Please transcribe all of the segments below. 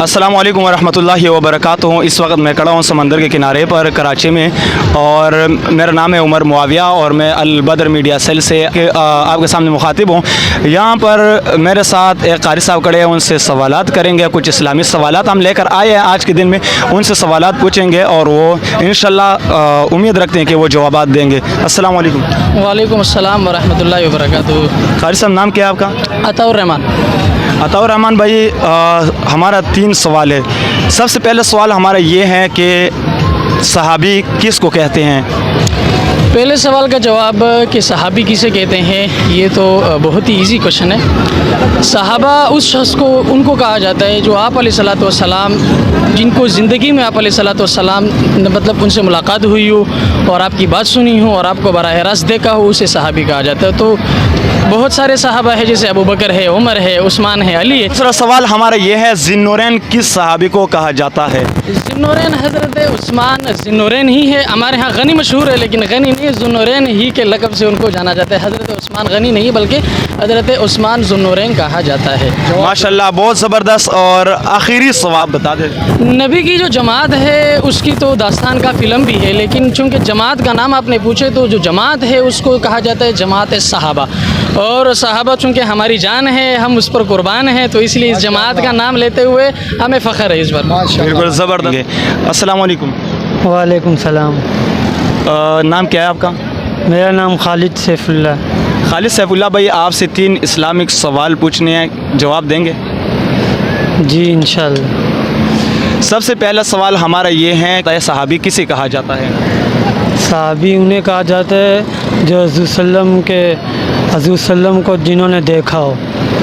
अस्सलाम वालेकुम वरहमतुल्लाहि वबरकातुहू। इस वक्त मैं खड़ा हूँ समंदर के किनारे पर कराची में और मेरा नाम है उमर मुआविया और मैं अल बदर मीडिया सेल से आपके सामने मुखातिब हूँ। यहाँ पर मेरे साथ एक कारी साहब खड़े हैं, उनसे सवालात करेंगे। कुछ इस्लामी सवालात हम लेकर आए हैं आज के दिन में, उनसे सवालात पूछेंगे और वो इंशाल्लाह उम्मीद रखते हैं कि वो जवाबात देंगे। अस्सलाम वालेकुम। वालेकुम अस्सलाम वरहमतुल्लाहि वबरकातुहू। कारी साहब, नाम क्या है आपका? अताउर रहमान। अताउर रहमान भाई, हमारा 3 सवाल है। सबसे पहला सवाल हमारा ये है कि सहाबी किस को कहते हैं? पहले सवाल का जवाब कि सहाबी किसे कहते हैं, ये तो बहुत ही इजी क्वेश्चन है। सहाबा उस शख्स को उनको कहा जाता है जो आप अलैहिस्सलातु वस्सलाम, जिनको ज़िंदगी में आप अलैहिस्सलातु वस्सलाम मतलब उनसे मुलाकात हुई हो और आपकी बात सुनी हो और आपको बराह रास्त देखा हो, उसे सहाबी कहा जाता है। तो बहुत सारे सहाबा है, जैसे अबू बकर है, उमर है, उस्मान है, अली है। दूसरा सवाल हमारा ये है, ज़िन्नुरैन किस सहाबी को कहा जाता है? ज़िन्नुरैन हज़रत उस्मान ज़िन्नुरैन ही है। हमारे यहाँ गनी मशहूर है, लेकिन गनी नहीं, ज़िन्नुरैन ही के लक़ब से उनको जाना जाता है। हज़रत उस्मान गनी नहीं बल्कि हज़रत उस्मान ज़िन्नुरैन कहा जाता है। माशाल्लाह, बहुत ज़बरदस्त। और आखिरी सवाल बता दे। नबी की जो जमात है उसकी तो दास्तान का फ़िल्म भी है, लेकिन चूँकि जमात का नाम आपने पूछे तो जो जमात है उसको कहा जाता है जमात सहाबा। और सहाबा चूँकि हमारी जान है, हम उस पर कुर्बान हैं, तो इसलिए इस जमात का नाम लेते हुए हमें फ़ख्र है इस पर। बिल्कुल ज़बरदस्त। अस्सलाम वालेकुम। वालेकुम सलाम। नाम क्या है आपका? मेरा नाम खालिद सैफुल्लाह। खालिद सैफुल्लाह भाई, आपसे 3 इस्लामिक सवाल पूछने हैं, जवाब देंगे? जी इंशाल्लाह। सबसे पहला सवाल हमारा ये है, सहाबी किसे कहा जाता है? सहाबी उन्हें कहा जाता है जो हज़रत सल्लम को जिन्होंने देखा हो,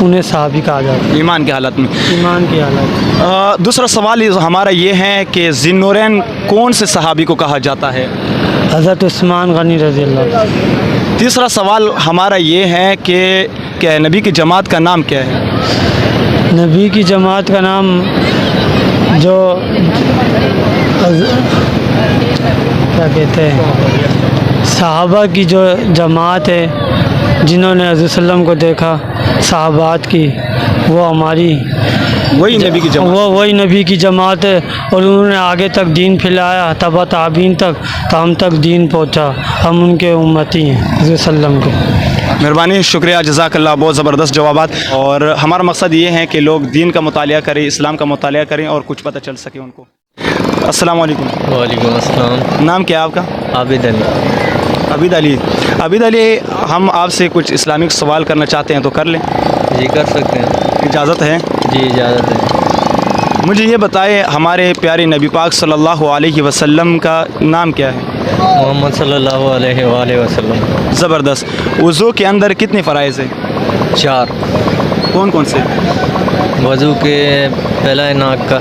उन्हें सहाबी कहा जाता है। ईमान की हालत में। ईमान की हालत। दूसरा सवाल हमारा ये है कि ज़िन्नुरैन कौन से सहाबी को कहा जाता है? हज़रत उस्मान गनी रज़ी अल्लाह। तीसरा सवाल हमारा ये है कि नबी की जमात का नाम क्या है? नबी की जमात का नाम जो क्या कहते हैं, सहाबा की जो जमात है जिन्होंने हज़रत सल्लम को देखा, सहाबात की, वो हमारी वही नबी की जमात, वही नबी की जमात है। और उन्होंने आगे तक दीन फैलाया, तबा ताबीन तक, तो हम तक दीन पहुंचा। हम उनके उम्मती हैं हज़रत सल्लम के। मेहरबानी, शुक्रिया, जज़ाकल्लाह। बहुत ज़बरदस्त जवाबात। और हमारा मकसद ये है कि लोग दीन का मुतालिया करें, इस्लाम का मुतालिया करें और कुछ पता चल सके उनको। अस्सलाम वालेकुम। वालेकुम अस्सलाम। नाम क्या है आपका? आबिद अली। आबिद अली। आबिद अली, हम आपसे कुछ इस्लामिक सवाल करना चाहते हैं, तो कर लें? जी कर सकते हैं। इजाज़त है? जी इजाज़त है। मुझे ये बताएं, हमारे प्यारे नबी पाक सल्लल्लाहु अलैहि वसल्लम का नाम क्या है? मोहम्मद सल्लल्लाहु अलैहि वसल्लम। ज़बरदस्त। वज़ू के अंदर कितने फ़राइज़ हैं? 4। कौन कौन से? वज़ू के पहला है नाक का,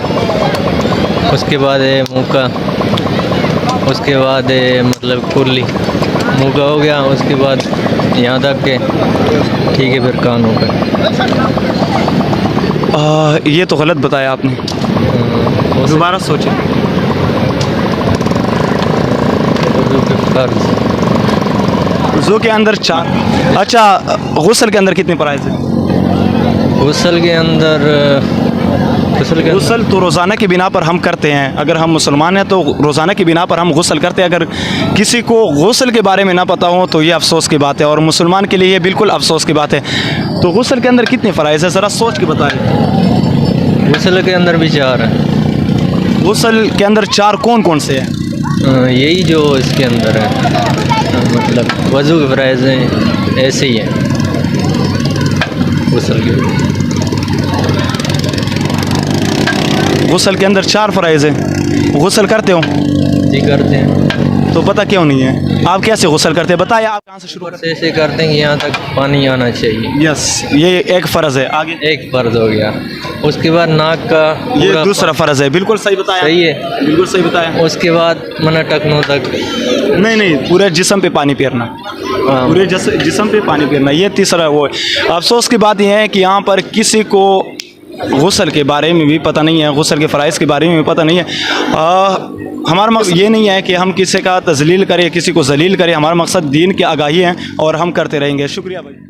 उसके बाद है मुँह का, उसके बाद है मतलब कुल्ली मुँह का हो गया, उसके बाद यहाँ तक के, ठीक है, फिर कान होगा। ये तो गलत बताया आपने, दोबारा सोचें। वज़ू के फ़र्ज़, वज़ू के अंदर 4। अच्छा, गुस्ल के अंदर कितने फ़राइज़ हैं? गुस्ल के अंदर गुस्ल तो रोज़ाना की बिना पर हम करते हैं। अगर हम मुसलमान हैं तो रोज़ाना की बिना पर हम गुस्ल करते हैं। अगर किसी को गुस्ल के बारे में ना पता हो तो ये अफसोस की बात है, और मुसलमान के लिए ये बिल्कुल अफसोस की बात है। तो गुस्ल के अंदर कितने फ़राइज़ हैं, ज़रा सोच के बताएं। गुस्ल के अंदर भी 4 है। गुस्ल के अंदर 4 कौन कौन से हैं? यही जो इसके अंदर है, मतलब वज़ू के फ़राइज़ हैं, ऐसे ही हैं गुस्ल के। गुस्ल के अंदर 4 फ़राइज़ हैं। गुस्ल करते हो? जी करते हैं। तो पता क्यों नहीं है? आप कैसे गुस्ल करते हैं, बताइए। आप कहाँ से शुरू करते ऐसे करते हैं कि यहाँ तक पानी आना चाहिए। हैं? यस, ये एक फ़र्ज़ है। आगे एक फ़र्ज़ हो गया। उसके बाद नाक का ये पूरा दूसरा फ़र्ज़ है। बिल्कुल सही बताया। सही है, बिल्कुल सही बताया। उसके बाद मना टखनों तक। नहीं, पूरे जिस्म पे पानी फेरना, हाँ। पूरे जिस्म पे पानी फेरना, ये तीसरा वो है। अफसोस की बात यह है कि यहाँ पर किसी को गुस्ल के बारे में भी पता नहीं है, गुस्ल के फ़राइज़ के बारे में भी पता नहीं है। हमारा मकसद ये नहीं है कि हम किसी का तज़लील करें, किसी को ज़लील करें। हमारा मकसद दीन की आगाही है और हम करते रहेंगे। शुक्रिया भाई।